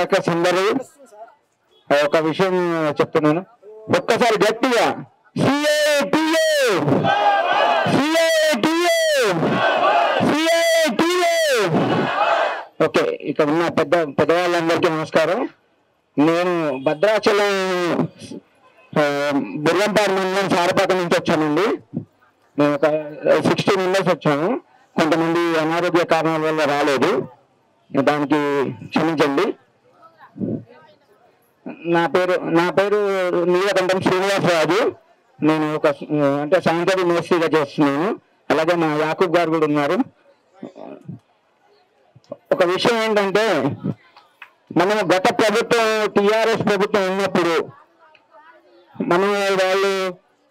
Workers అందరూ ఒక విషయం చెప్తున్నాను, ఒక్కసారి గట్టిగా సిఐటియు సిఐటియు సిఐటియు. ఓకే, ఇక్కడ ఉన్న పెద్దవాళ్ళందరికీ నమస్కారం. నేను భద్రాచలం బుర్రంపాడు మండలం సారపాక నుంచి వచ్చానండి. మేము ఒక 60 మెంబర్స్ వచ్చాము. కొంతమంది అనారోగ్య కారణాల వల్ల రాలేదు, దానికి క్షమించండి. నా పేరు నీలకంఠం శ్రీనివాసరాజు. నేను ఒక అంటే సాంకేతిక మేస్త్రిగా చేస్తున్నాను. అలాగే మా యాకూబ్ గారు కూడా ఉన్నారు. ఒక విషయం ఏంటంటే, మనం గత ప్రభుత్వం టిఆర్ఎస్ ప్రభుత్వం ఉన్నప్పుడు మనం వాళ్ళు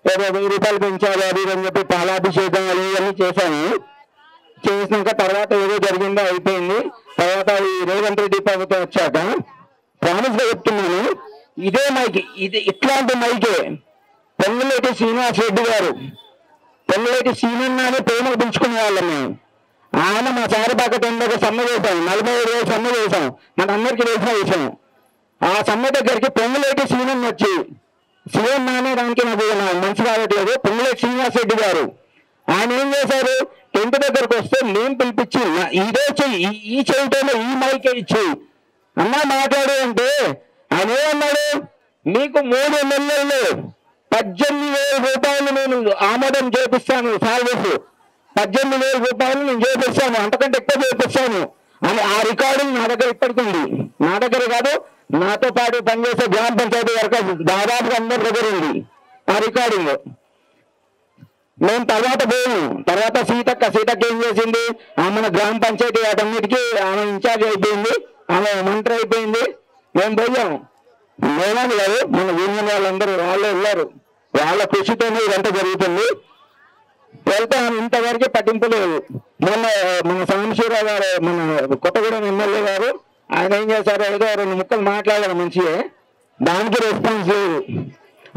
ఏదో 1000 రూపాయలు పెంచాలి అది అని చెప్పి పాలాభిషేకాలు ఇవన్నీ చేసినాక తర్వాత ఏదో జరిగిందో అయిపోయింది. తర్వాత ఈ రేవంత్ రెడ్డి ప్రభుత్వం వచ్చాక ప్రామిస్ గా చెప్తున్నాను, ఇదే మైకి, ఇట్లాంటి మైకే పొంగులేటి శ్రీనివాస్ రెడ్డి గారు, పొంగులేటి సీనన్నానే ప్రేమకు పెంచుకునే వాళ్ళం మేము. ఆయన మా సారపాక టెండర్గా సమ్మె చేశాం, 45 రోజులు సమ్మె చేశాం. మన అందరికీ తెలిసిన విషయం. ఆ సమ్మె దగ్గరికి పొంగులేటి సీనన్న వచ్చి సీఎం అనే దానికి నాకు మంచి కావట్లేదు, పొంగులేటి శ్రీనివాస్ రెడ్డి గారు ఆయన ఏం చేశారు, టెంట్ దగ్గరకు వస్తే నేను పిలిపించి ఇదే చెయ్యి, ఈ చెయ్యితోనే ఈ మైకే ఇచ్చి అన్నా మాట్లాడు అంటే ఆయన ఏమన్నాడు, మీకు 3 నెలల్లో 18,000 రూపాయలు నేను ఆమోదం చేపిస్తాను, సాల్వేస్ 18,000 రూపాయలు నేను చేపిస్తాను, అంతకంటే ఎక్కువ చేపిస్తాను అని ఆ రికార్డింగ్ నా దగ్గర ఇప్పటికి ఉంది. నా దగ్గర కాదు, నాతో పాటు పనిచేసే గ్రామ పంచాయతీ వర్కర్స్ దాదాపుగా అందరి దగ్గర ఉంది ఆ రికార్డింగ్. మేము తర్వాత సీతక్క ఏం చేసింది, మన గ్రామ పంచాయతీ వాటన్నిటికీ ఆమె ఇన్ఛార్జ్ అయిపోయింది, ఆమె మంత్రి అయిపోయింది. మేము పోయాం, మేమని కాదు, మన యూనియన్ వాళ్ళందరూ వాళ్ళే వెళ్ళారు. వాళ్ళ కృషితోనే ఇదంతా జరుగుతుంది. వెళ్తే ఆమె ఇంతవరకు పట్టింపు లేదు. మన సాంబశివరావు గారు, మన కొత్తగూడెం ఎమ్మెల్యే గారు, ఆయన ఏం చేశారు, ఏదో 2 ముక్కలు మాట్లాడారు మంచిగా, దానికి రెస్పాన్స్ లేదు.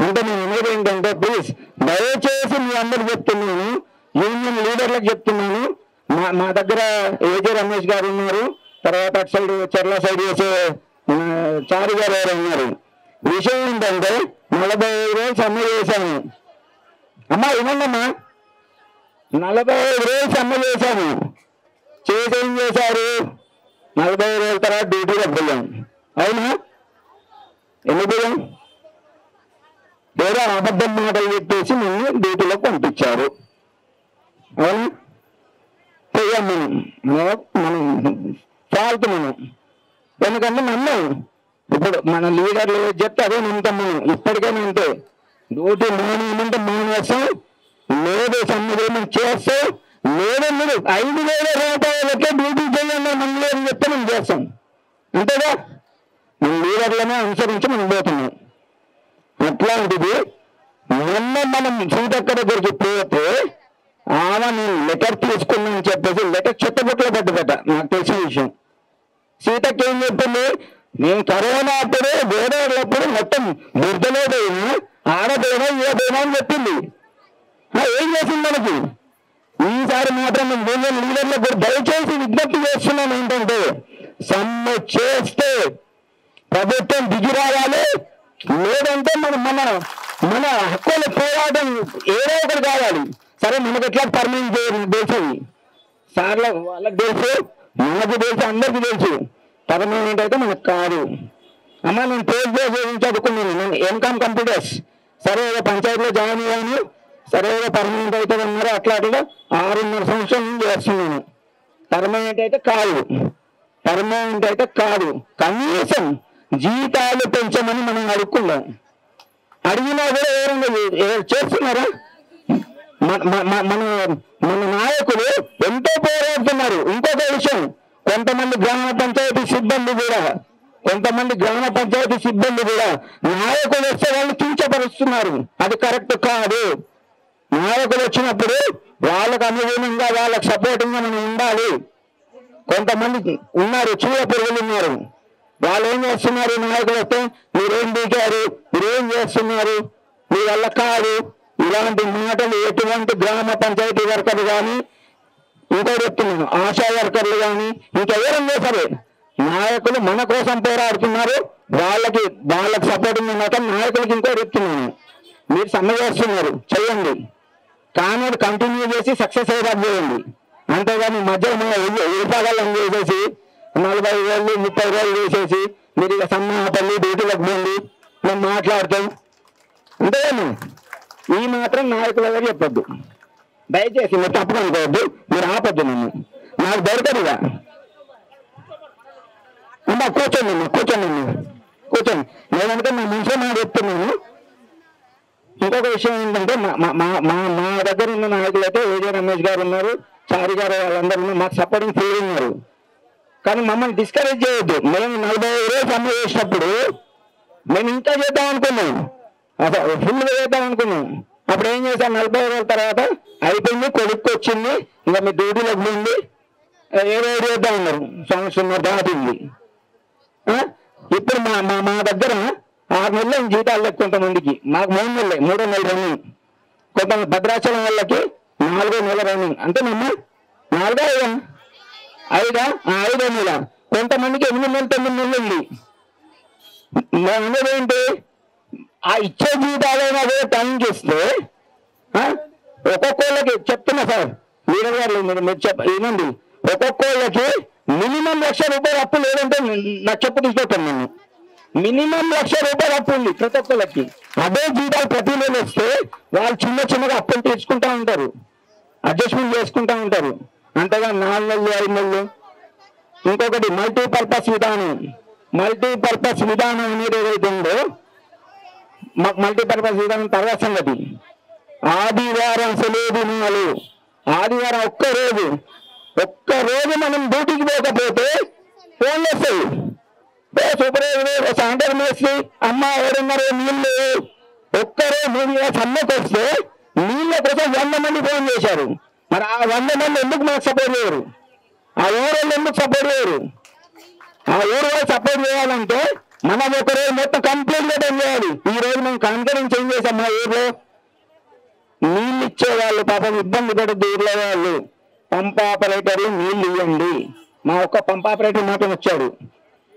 అంటే నేను అనేది ఏంటంటే, ప్లీజ్ దయచేసి మీ అందరికి చెప్తున్నాను, యూనియన్ లీడర్లకు చెప్తున్నాను, మా దగ్గర ఏజే రమేష్ గారు ఉన్నారు, తర్వాత అటు సైడ్ చెర్ల సైడ్ చేసే చారి గారు ఎవరు ఉన్నారు. విషయం ఏంటంటే 45 రోజులు సమ్మె చేశాను. అమ్మా ఇవ్వండమ్మా, 45 రోజులు సమ్మె చేశాను. ఏం చేశారు, 45 రోజుల తర్వాత డ్యూటీలోకి పోయాం. అవునా, ఎందుకు పోయాం, ఏదో అబద్ధం మాటలు చెప్పేసి నన్ను డ్యూటీలోకి పంపించారు. అవునా, పోయాం మనం ఫాల్ట్ మనం. ఎందుకంటే నమ్మాం, ఇప్పుడు మన లీడర్లు ఏది చెప్తే అదే నమ్ముతాం మనం. ఇప్పటికైనా అంతే, డ్యూటీ మానేమంటే మానేస్తాం, లేదు సమ్మె చేస్తే లేదు, మీరు 5,000 రూపాయలకే డ్యూటీ చేయండి మనం లేదు చెప్తే మనం చేస్తాం. అంతేగా, మన లీడర్లనే అనుసరించి మనం పోతున్నాం. అట్లాంటిది మొన్న మనం సీతక్క దగ్గరికి పోతే ఆమె నేను లెటర్ తీసుకున్నాను చెప్పేసి లెటర్ చెత్తబుట్టలో పట్టుబట్ట. నాకు తెలిసిన విషయం. సీతక్క ఏం చెప్పింది, నేను కరోనా అప్పుడు గోదావరిప్పుడు మొత్తం బుద్ధలో పోయినా, ఆడపోయినా ఏదైనా అని చెప్పింది. ఏం చేసింది మనకి? ఈసారి మాత్రం నేను లీడర్లకు కూడా దయచేసి విజ్ఞప్తి చేస్తున్నాను ఏంటంటే, సమ్మె చేస్తే ప్రభుత్వం దిగి రావాలి, లేదంటే మన హక్కుల పోరాటం ఏదో ఒకటి కావాలి. సరే, మనకు ఎట్లా పర్మనెంట్ తెలిసేది సార్లు వాళ్ళకి తెలుసు, మనకు తెలుసు, అందరికీ తెలుసు. పర్మనెంట్ అయితే మనకు కాదు. అమ్మ నేను పోస్ట్ గ్రాడ్యుయేషన్ చదువుకున్నాను, నేను ఎంకామ్ కంప్యూటర్స్. సరే ఏదో పంచాయతీలో జాయిన్ అయ్యాను, సరే ఏదో పర్మనెంట్ అవుతుంది అన్నారు. అట్లా 6.5 సంవత్సరాల నుంచి చేస్తున్నాను. పర్మనెంట్ అయితే కాదు, కనీసం జీతాలు పెంచమని మనం అడుక్కున్నాం. అడిగినా కూడా ఎవరైనా చేస్తున్నారా? మన నాయకులు ఎంతో పోరాడుతున్నారు. ఇంకొక విషయం, కొంతమంది గ్రామ పంచాయతీ సిబ్బంది కూడా నాయకులు వస్తే వాళ్ళు కించపరుస్తున్నారు. అది కరెక్ట్ కాదు. నాయకులు వచ్చినప్పుడు వాళ్ళకు అనుగుణంగా, వాళ్ళకు సపోర్టింగ్ గా మనం ఉండాలి. కొంతమంది ఉన్నారు, చూడ పురుగులు ఉన్నారు. వాళ్ళు ఏం చేస్తున్నారు, నాయకులు వస్తే మీరేం దిగారు, మీరేం చేస్తున్నారు, మీ వల్ల కాదు, ఇలాంటి మాటలు ఎటువంటి గ్రామ పంచాయతీ వర్కర్లు కానీ, ఇంకో చెప్తున్నాను, ఆశా వర్కర్లు కానీ, ఇంకెవరైనా సరే నాయకులు మన కోసం పోరాడుతున్నారు, వాళ్ళకి సపోర్టింగ్ మాత్రం నాయకులకి ఇంకో చెప్తున్నాను, మీరు సమ్మె చేస్తున్నారు చేయండి, కానీ అది కంటిన్యూ చేసి సక్సెస్ అయ్యేదాకా చేయండి. అంతేగాని మధ్యలో ఉల్పాగాలను చేసేసి 40,000 30,000 చేసేసి మీరు ఇక సమ్మెపల్లి డ్యూటీలకు పోండి మేము మాట్లాడతాం అంతేగాని ఈ మాత్రం నాయకుల దగ్గర చెప్పొద్దు. దయచేసి మీరు తప్పు అనుకోవద్దు, మీరు ఆపొద్దు నన్ను, నాకు దొరకదుగా. అమ్మా కూర్చోండి కూర్చోండి. నేనంటే నా మనిషి మాట చెప్తున్నాను. ఇంకొక విషయం ఏంటంటే మా దగ్గర ఉన్న నాయకులు అయితే ఏజే రమేష్ గారు ఉన్నారు, చారి గారు, వాళ్ళందరూ మాకు సపోర్టింగ్ ఫుల్ ఉన్నారు. కానీ మమ్మల్ని డిస్కరేజ్ చేయొద్దు. మేము 45 రోజులు సమ్మె చేసినప్పుడు మేము ఇంకా చేద్దాం అనుకున్నాం, అసలు ఫుల్గా చేద్దాం అనుకున్నాం. అప్పుడు ఏం చేశాం, 45 రోజుల తర్వాత అయిపోయింది, కొడుకు వచ్చింది, ఇంకా మీ డ్యూటీలోకి పోయింది, ఏదో చేద్దాం ఉన్నారు. సంవత్సరం దాటింది. ఇప్పుడు మా దగ్గర 6 నెలలు జీతాలు లేక కొంతమందికి, మాకు 3 నెలలే, 3వ నెల రన్నింగ్. కొంతమంది భద్రాచలం వాళ్ళకి 4వ నెల రన్నింగ్. అంటే మేము 5వ నెల, కొంతమందికి 8 నెలలు 9 నెలలు ఉంది. మేము అనేది ఏంటి, ఆ ఇచ్చే జీతాలైనా అదే టైంకి ఇస్తే ఒక్కొక్కళ్ళకి చెప్తున్నా సార్, లీడర్ గారు మీరు ఏమండి, ఒక్కొక్కళ్ళకి మినిమం ₹1,00,000 అప్పు లేదంటే నాకు చెప్పు తీసుకొస్తాను. నేను మినిమం ₹1,00,000 అప్పు ఉంది ప్రతి ఒక్కళ్ళకి. అదే జీతాలు ప్రతి నెల వస్తే వాళ్ళు చిన్నగా అప్పులు తీసుకుంటా ఉంటారు, అడ్జస్ట్మెంట్ చేసుకుంటా ఉంటారు. అంతగా 4 నెలలు 5 నెలలు. ఇంకొకటి మల్టీపర్పస్ విధానం అనేది ఏదైతే ఉందో, మాకు మల్టీపర్పస్ విధానం తర్వాత సంగతి. ఆదివారం సెలవు దినాలు, ఆదివారం ఒక్కరోజు మనం డ్యూటీకి పోకపోతే ఫోన్లు వస్తాయి. సూపర్వైజర్, శానిటరీ మేస్త్రి, అమ్మ ఎవరున్నారు నీళ్ళు, ఒక్కరోజు మీరు సమ్మెకి వస్తే నీళ్ళ కోసం 100 మంది ఫోన్ చేశారు. మరి ఆ 100 మంది ఎందుకు మనకు సపోర్ట్ చేయరు? ఆ ఊరు వాళ్ళు ఎందుకు సపోర్ట్ చేయరు? ఆ ఊరు వాళ్ళు సపోర్ట్ చేయాలంటే మనం ఒకరోజు మొత్తం కంప్లీట్ గా డన్ చేయాలి. ఈ రోజు మనం కాన్ఫిడెన్స్ ఏం చేసాం, మా ఊర్లో నీళ్ళు ఇచ్చేవాళ్ళు పాపం ఇబ్బంది పడద్దు, ఊర్లో వాళ్ళు పంప్ ఆపరేటర్లు నీళ్ళు ఇవ్వండి. మా ఒక్క పంప్ ఆపరేటర్ మాత్రం వచ్చాడు,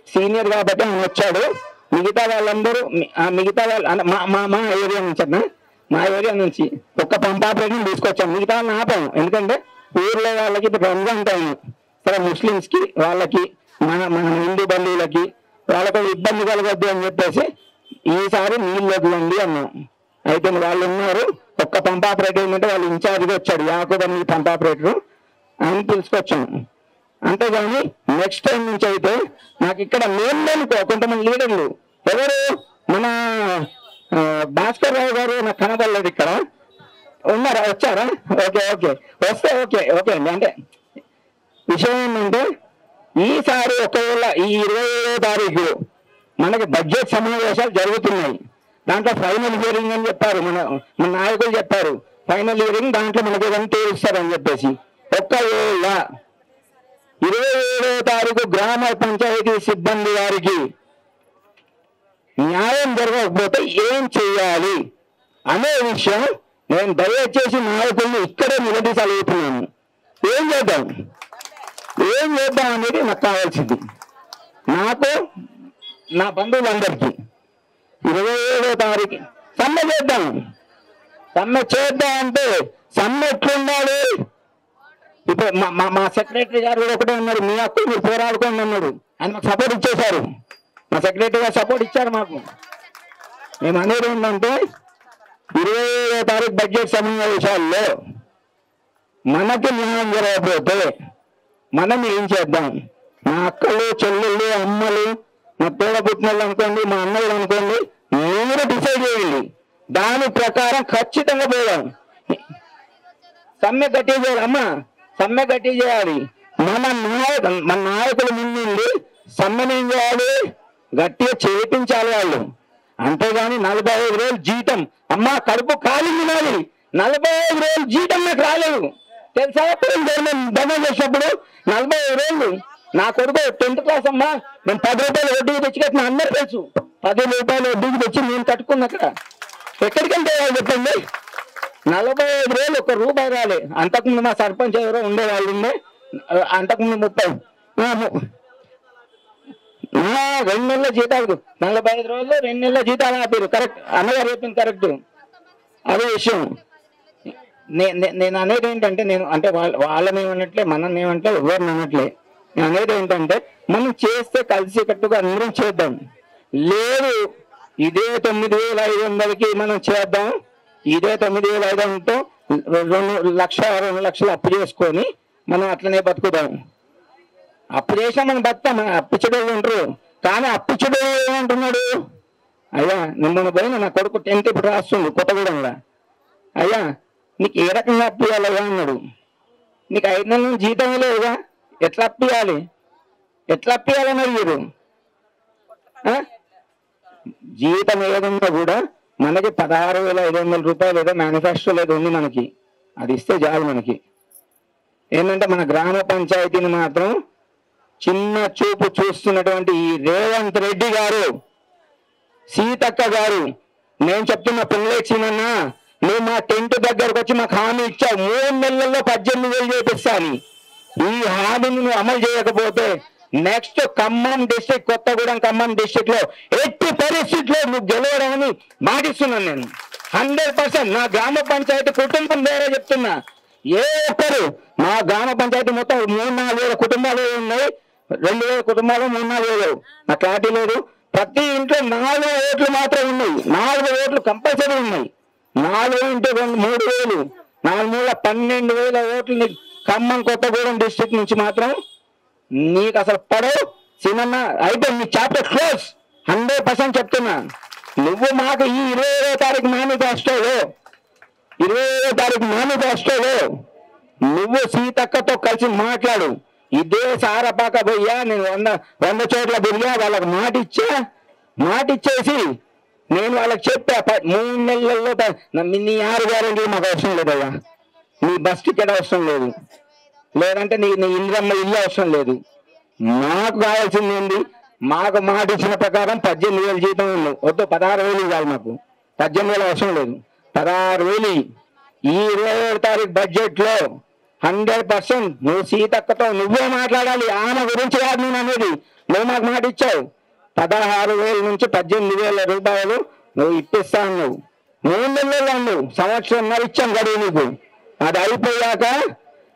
సీనియర్ కాబట్టి ఆయన వచ్చాడు. మిగతా వాళ్ళందరూ మా ఏరియా నుంచి ఒక్క పంప్ ఆపరేటర్ తీసుకొచ్చాం. మిగతా వాళ్ళని ఆపాము, ఎందుకంటే ఊర్లో వాళ్ళకి ఇప్పుడు రంజాన్ టైం, సరే ముస్లిమ్స్ కి వాళ్ళకి మన హిందూ బంధువులకి వాళ్ళకి ఇబ్బంది కలగద్దు అని చెప్పేసి ఈసారి నీళ్ళు వదలండి అన్నాం. అయితే వాళ్ళు ఉన్నారు, ఒక్క పంప్ ఆపరేటర్ ఏంటంటే వాళ్ళు ఇన్ఛార్జ్గా వచ్చాడు, యాకూబ్ అని పంప్ ఆపరేటర్, ఆయన పిలుచుకొచ్చాం. అంతేగాని నెక్స్ట్ టైం నుంచి అయితే నాకు ఇక్కడ మేము కొంతమంది లీడర్లు ఎవరు, మన భాస్కర్ రావు గారు నాకు కనపడలేదు, ఇక్కడ ఉన్నారా, వచ్చారా? ఓకే వస్తే అండి. అంటే విషయం ఏంటంటే ఈసారి ఒకవేళ ఈ 27వ తారీఖు మనకి బడ్జెట్ సమావేశాలు జరుగుతున్నాయి. దాంట్లో ఫైనల్ హియరింగ్ అని చెప్పారు, మన నాయకులు చెప్పారు, ఫైనల్ హియరింగ్ దాంట్లో మనకి ఏదైనా తీరుస్తారని చెప్పేసి. ఒకవేళ 27వ తారీఖు గ్రామ పంచాయతీ సిబ్బంది వారికి న్యాయం జరగకపోతే ఏం చెయ్యాలి అనే విషయం నేను దయచేసి నాయకుల్ని ఇక్కడే నిలదీసి అడుగుతున్నాను. ఏం చేద్దాం అనేది నాకు కావాల్సింది, నాకు నా బంధువులందరికీ. 27వ తారీఖు సమ్మె చేద్దాం అంటే సమ్మె ఎట్లుండాలి? ఇప్పుడు మా సెక్రటరీ గారు కూడా ఒకటే ఉన్నారు, మీ హక్కు మీరు పోరాడుకోండి అన్నాడు. ఆయన మాకు సపోర్ట్ ఇచ్చేశారు, మా సెక్రటరీ గారు సపోర్ట్ ఇచ్చారు మాకు. మేము అనేది ఏంటంటే 27వ తారీఖు బడ్జెట్ సమావేశాల్లో మనకి న్యాయం జరగకపోతే మనం ఏం చేద్దాం? మా అక్కలు చెల్లెళ్ళు అమ్మలు మా తోడ పుట్టినళ్ళు అనుకోండి, మా అన్నలు అనుకోండి, మీరు డిసైడ్ చేయండి. దాని ప్రకారం ఖచ్చితంగా పోదాం. సమ్మె గట్టి చేయాలి అమ్మ, సమ్మె గట్టి చేయాలి. మన నాయకుల ముందు సమ్మెను ఏం చేయాలి? గట్టిగా చేపించాలి వాళ్ళు. అంతేగాని 45 రోజులు జీతం, అమ్మ కడుపు ఖాళీ తినాలి, 45 రోజులు జీతం నాకు రాలేదు తెలుసా? ధర్మం చేసినప్పుడు 45 రోజులు నా కొడుకు 10th క్లాస్ అమ్మా, నేను 10 రూపాయలు వడ్డీకి తెచ్చి కట్టిన, అందరు తెలుసు. 10 రూపాయలు వడ్డీకి తెచ్చి నేను కట్టుకున్నా. అక్కడ ఎక్కడికి వెళ్తే చెప్పండి, 45 రోజులు ₹1 రాలే. అంతకుముందు మా సర్పంచ్ ఎవరో ఉండేవాళ్ళు ఉండే, అంతకుముందు 30 2 నెలల జీతాలు 45 రోజులు 2 నెలల జీతాలు ఆపారు. కరెక్ట్, అన్నగారు చెప్పింది కరెక్ట్. అదే విషయం. నేను అనేది ఏంటంటే, నేను అంటే వాళ్ళని ఏమన్నట్లే, మనం ఏమంటే ఎవరిని అనట్లే. నేను అనేది ఏంటంటే, మనం చేస్తే కలిసి కట్టుగా అందరం చేద్దాం. లేదు ఇదే 9,500కి మనం చేద్దాం, ఇదే 9,500తో 2 లక్షలు అప్పు చేసుకొని మనం అట్లనే బతుకుదాం. అప్పు చేసినా మనం బతాం, మన అప్పిచ్చడోళ్ళు ఉంటారు. కానీ అప్పిచ్చడోళ్ళు ఏమంటున్నాడు, అయ్యా నిన్న పోయిన నా కొడుకు 10th ఇప్పుడు రాస్తుంది కొత్తగూడెంలో, అయ్యా నీకు ఏ రకంగా అప్పియాలయ్యా అన్నాడు. నీకు 5 నెలల జీతం లేదుగా, ఎట్లా అప్పియాలి అని అడిగారు. జీతం ఏదన్నా కూడా మనకి 16,500 రూపాయలు ఏదో మేనిఫెస్టోలో ఏదో ఉంది మనకి, అది ఇస్తే చాలు. మనకి ఏంటంటే మన గ్రామ పంచాయతీని మాత్రం చిన్న చూపు చూస్తున్నటువంటి ఈ రేవంత్ రెడ్డి గారు, సీతక్క గారు, నేను చెప్తున్న పిల్లలేచినన్నా, నువ్వు మా టెంట్ దగ్గరకు వచ్చి మాకు హామీ ఇచ్చావు 3 నెలల్లో 18,000 చేపిస్తాను. ఈ హామీని నువ్వు అమలు చేయకపోతే next Khammam district, Kothagudem Khammam district లో ఎట్టి పరిస్థితిలో నువ్వు గెలవడమని మాటిస్తున్నాను. నేను 100% నా గ్రామ పంచాయతీ కుటుంబం వేరే చెప్తున్నా. ఏ ఒక్కరు మా గ్రామ పంచాయతీ మొత్తం 3-4 వేల కుటుంబాలు ఉన్నాయి, 2,000 కుటుంబాలు 3-4 వేలు, నా క్లారిటీ లేదు. ప్రతి ఇంట్లో 4 ఓట్లు మాత్రం ఉన్నాయి, 4 ఓట్లు కంపల్సరీ ఉన్నాయి. 4 × 2 3,000, 4 12,000 ఓట్లు ఖమ్మం కొత్తగూడెం డిస్ట్రిక్ట్ నుంచి మాత్రం నీకు అసలు పడవు. సినిమా అయితే నీ చాప్టర్ క్లోజ్. 100% చెప్తున్నా. నువ్వు మాకు ఈ 21వ తారీఖు మేనిఫెస్టోలో నువ్వు సీతక్కతో కలిసి మాట్లాడు. ఇదే సారపాక పోయ్యా, నేను 100 చోట్ల తిరిగా, వాళ్ళకి మాట ఇచ్చేసి నేను వాళ్ళకి చెప్పా 3 నెలల్లో నీ 6 గ్యారెంటీ మాకు అవసరం లేదయ్యా, నీ బస్ టికెట్ అవసరం లేదు, లేదంటే నీ ఇంద్రమ్మ ఇల్లు అవసరం లేదు. మాకు కావాల్సింది ఏంటి, మాకు మాట ఇచ్చిన ప్రకారం 18,000 జీతం ఉంది, వద్దు 16,000 ఇవ్వాలి, మాకు 18,000 అవసరం లేదు, 16,000. ఈ 27వ తారీఖు బడ్జెట్ లో 100% నువ్వు సీతక్కతో నువ్వే మాట్లాడాలి. ఆమె గురించి కాదు నేను అనేది. నువ్వు మాకు మాట ఇచ్చావు 16,000 నుంచి 18,000 రూపాయలు నువ్వు ఇప్పిస్తాను. నువ్వు 3 నెలల్లో నువ్వు సంవత్సరంన్నర ఇచ్చాను గడువు నీకు. అది అయిపోయాక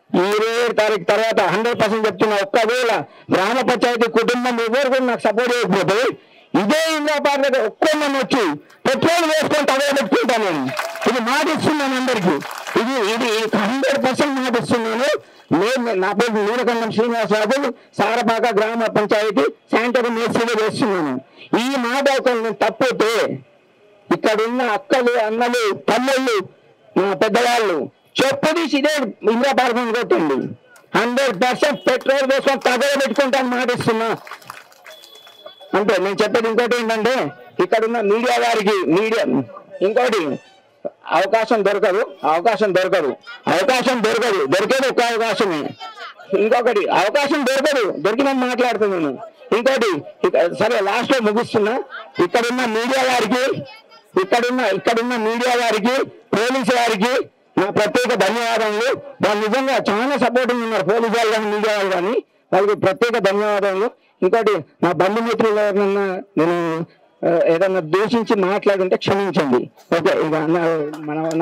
ఈ 27వ తారీఖు తర్వాత 100% చెప్తున్నా, ఒక్కవేళ గ్రామ పంచాయతీ కుటుంబం ఎవరు కూడా నాకు సపోర్ట్ చేయకపోతే ఇదే ఇందిరా పార్క్ ఒక్కరిని వచ్చి పెట్రోల్ వేసుకొని తగలబెట్టుకుంటాను. నేను ఇది మాటిస్తున్నాను అందరికీ, ఇది 100% మాటిస్తున్నాను. నా పేరు నీలకంఠం శ్రీనివాసరావు, సారపాక గ్రామ పంచాయతీ శానిటరీ మేస్త్రిగా చేస్తున్నాను. ఈ మాట ఒక తప్పితే ఇక్కడున్న అక్కలు, అన్నలు, తమ్ముళ్ళు, పెద్దవాళ్ళు చెప్పు తీసి ఇదే ఇందిరా పార్క్ కొట్టండి. 100% పెట్రోల్ వేసుకొని తగలబెట్టుకుంటాను మాటిస్తున్నా. అంటే నేను చెప్పేది ఇంకోటి ఏంటంటే, ఇక్కడున్న మీడియా వారికి ఇంకోటి అవకాశం దొరకదు, దొరికేది ఒక్క అవకాశమే. ఇంకొకటి అవకాశం దొరికిన మాట్లాడుతున్నాను. ఇంకోటి సరే లాస్ట్ లో ముగిస్తున్నా. ఇక్కడున్న మీడియా వారికి పోలీసు వారికి నా ప్రత్యేక ధన్యవాదాలు. వాళ్ళు నిజంగా చాలా సపోర్టింగ్ ఉన్నారు, పోలీసు వాళ్ళు కానీ మీడియా వాళ్ళు కానీ, వాళ్ళకి ప్రత్యేక ధన్యవాదాలు. ఇంకోటి నా బంధుమిత్రులు ఎవరినన్నా నేను ఏదన్నా దూషించి మాట్లాడుంటే క్షమించండి. ఓకే, ఇక మన